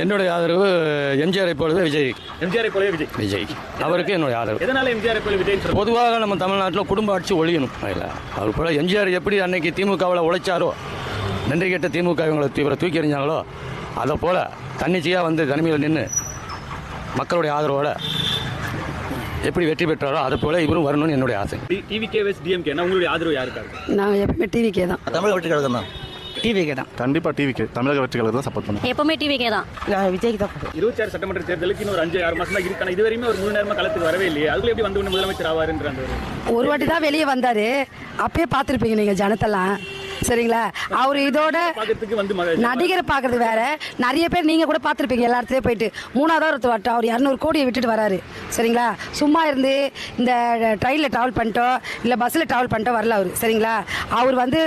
என்னுடைய ஆதரவு எம்ஜிஆரை போலவே விஜய். எம்ஜிஆரை போலவே விஜய். விஜய் அவருக்கு என்னுடைய ஆதரவு. எதனால எம்ஜிஆரை போல விஜய்? பொதுவாக நம்ம தமிழ்நாட்டில் குடும்ப ஆட்சி ஒழியணும். இல்லை அவர் போல எம்ஜிஆர் எப்படி அன்னைக்கு திமுகவில் உழைச்சாரோ, நன்றி கேட்ட திமுக இவங்களை தூக்கி எறிஞ்சாங்களோ, அதை போல் தன்னிச்சையாக வந்து தனிமையில் நின்று மக்களுடைய ஆதரவோடு எப்படி வெற்றி பெற்றாரோ அதை போல இவரும் வரணும்னு என்னுடைய ஆசை. டிவிகே வெஸ் டிஎம்கே, உங்களுடைய ஆதரவு யாருக்காக? நான் எப்பவுமே டிவிக்கே தான். தமிழக வெற்றி கழகம் தான். டிவிக்கே தான். கண்டிப்பாக டிவிக்கே, தமிழக வெற்றி கழகம் தான் சப்போர்ட் பண்ணுவோம். எப்பவுமே டிவிக்கே தான். நான் விஜய்க்கு தான். 26 சட்டமன்ற தேர்தலுக்கு இன்னும் ஒரு 5-6 மாசம் தான் இருக்கு. இதுவரையுமே ஒரு முழு நேரமா களத்துக்கு வரவே இல்லையே. அதுக்குள்ள எப்படி வந்து முதலமைச்சர் ஆவாருன்ற அந்த ஒரு வாட்டி தான் வெளியே வந்தாரு. அப்பயே பார்த்துருப்பீங்க நீங்க ஜனத்தெல்லாம், சரிங்களா? அவர் இதோட நடிகரை பார்க்கறது வேற. நிறைய பேர் நீங்க கூட பார்த்துருப்பீங்க எல்லா இடத்துலயும் போயிட்டு. மூணாவது ஒருத்தர் வரட்டும், அவர் 200 கோடியை விட்டுட்டு வராரு, சரிங்களா? சும்மா இருந்து இந்த ட்ரெயினில் ட்ராவல் பண்ணிட்டோம் இல்லை பஸ்ஸில் ட்ராவல் பண்ணிட்டோ வரல அவர், சரிங்களா? அவர் வந்து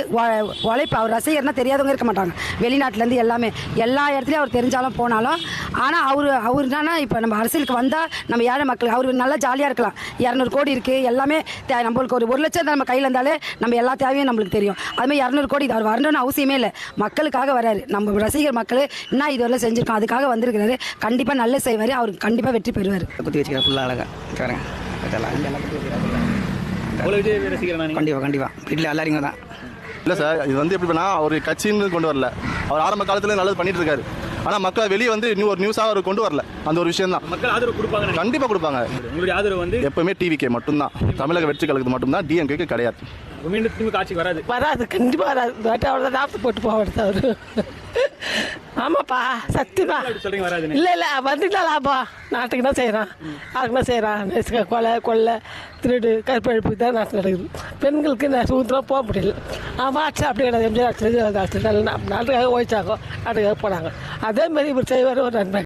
உழைப்பு, அவர் ரசிகர்னா தெரியாதவங்க இருக்க மாட்டாங்க. வெளிநாட்டிலேருந்து எல்லாமே எல்லா இடத்துலையும் அவர் தெரிஞ்சாலும் போனாலும். ஆனால் அவர் என்னன்னா, இப்போ நம்ம அரசியலுக்கு வந்தால் நம்ம ஏழை மக்கள் அவர் நல்லா ஜாலியாக இருக்கலாம். 200 கோடி இருக்குது, எல்லாமே நம்மளுக்கு ஒரு 1 லட்சம் நம்ம கையில் இருந்தாலே நம்ம எல்லா தேவையும் நம்மளுக்கு தெரியும். அதுமாதிரி 200 கோடி அவர் வரணும்னு அவசியமே இல்லை. மக்களுக்காக வராரு. நம்ம ரசிகர் மக்கள் என்ன இதுவரை செஞ்சுருக்கோம், அதுக்காக வந்திருக்கிறாரு. கண்டிப்பாக நல்ல செய்வார். அவருக்கு கண்டிப்பாக வெற்றி பெறுவார். குத்தி வச்சுக்கிறேன் ஃபுல்லாக அழகாக கண்டிப்பாக வீட்டில் எல்லாரையும் தான். இல்லை சார், இது வந்து எப்படி பண்ணால் அவர் கட்சின்னு கொண்டு வரல. அவர் ஆரம்ப காலத்தில் நல்லது பண்ணிட்டு இருக்காரு. ஆனால் மக்கள் வெளியே வந்து இன்னும் ஒரு நியூஸாக அவர் கொண்டு வரல. அந்த ஒரு விஷயம் தான். மக்கள் ஆதரவு கொடுப்பாங்க. கண்டிப்பாக கொடுப்பாங்க. உங்களுடைய ஆதரவு வந்து எப்பவுமே டிவிக்கே மட்டும்தான். தமிழக வெற்றி கழகத்துக்கு மட்டும்தான், டிஎம்கேக்கு கிடையாது. மீண்டும் திமுக ஆட்சிக்கு வராது. கண்டிப்பாக வராது. அவ்வளோதான் நாற்று போட்டு போவாடு அவர். ஆமாப்பா, சத்தியமா சொல்றீங்க வராது. இல்லை வந்துட்டா லாபம். நாட்டுக்கு தான் செய்கிறான், அதுக்கு தான் செய்கிறான். கொலை திருடு கற்பழிப்பு தான் நாட்டு நடக்குது. பெண்களுக்கு நான் சுதந்திரம் போக முடியல. ஆமாம், ஆட்சி அப்படி கிடையாது. எம்ஜிஆர் ஆட்சி நாட்டுக்காக ஓய்ச்சாங்க, நாட்டுக்காக போனாங்க. அதேமாதிரி இவர் செய்வார் ஒரு நன்மை.